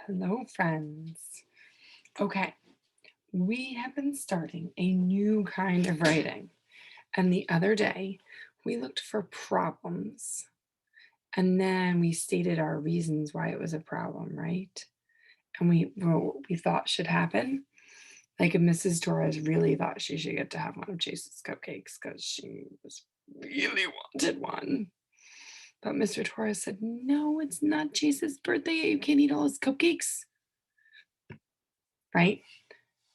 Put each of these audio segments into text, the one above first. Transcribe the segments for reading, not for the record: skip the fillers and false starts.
Hello, friends. Okay, we have been starting a new kind of writing. And the other day, we looked for problems and then we stated our reasons why it was a problem, right? And we wrote what we thought should happen. Like if Mrs. Torres really thought she should get to have one of Chase's cupcakes because she really wanted one. But Mr. Torres said, no, it's not Chase's birthday. You can't eat all his cupcakes, right?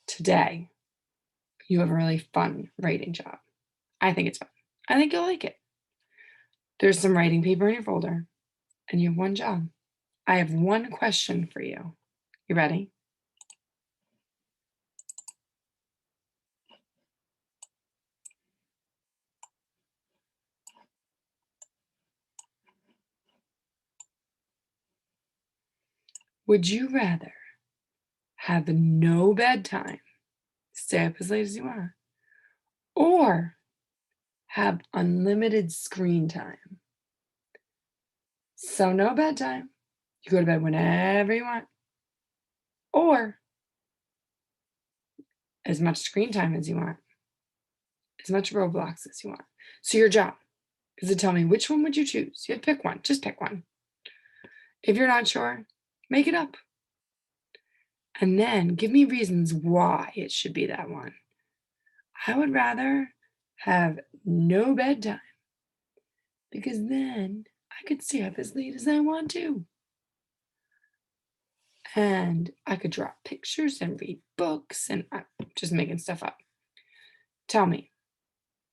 Today, you have a really fun writing job. I think it's fun. I think you'll like it. There's some writing paper in your folder, and you have one job. I have one question for you. You ready? Would you rather have no bedtime, stay up as late as you want, or have unlimited screen time? So, no bedtime. You go to bed whenever you want, or as much screen time as you want, as much Roblox as you want. So, your job is to tell me which one would you choose? You have to pick one. Just pick one. If you're not sure, make it up. And then give me reasons why it should be that one. I would rather have no bedtime because then I could stay up as late as I want to. And I could draw pictures and read books, and I'm just making stuff up. Tell me,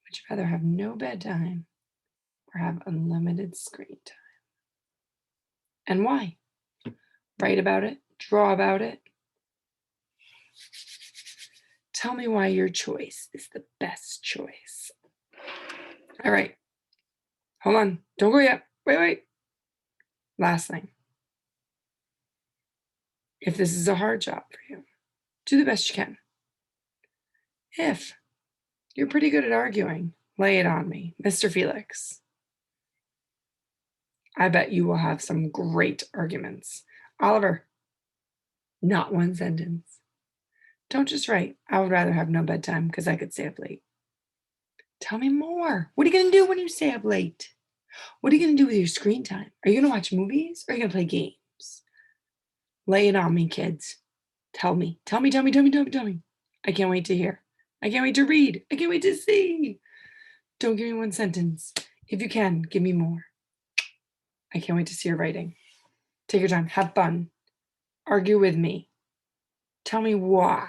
would you rather have no bedtime or have unlimited screen time? And why? Write about it, draw about it. Tell me why your choice is the best choice. All right, hold on. Don't go yet. Wait. Last thing. If this is a hard job for you, do the best you can. If you're pretty good at arguing, lay it on me, Mr. Felix. I bet you will have some great arguments. Oliver, not one sentence. Don't just write, I would rather have no bedtime because I could stay up late. Tell me more. What are you going to do when you stay up late? What are you going to do with your screen time? Are you going to watch movies or are you going to play games? Lay it on me, kids. Tell me. I can't wait to hear. I can't wait to read. I can't wait to see. Don't give me one sentence. If you can, give me more. I can't wait to see your writing. Take your time. Have fun. Argue with me. Tell me why.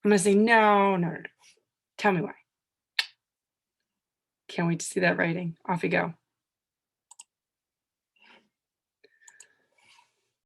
I'm going to say, no. Tell me why. Can't wait to see that writing. Off you go.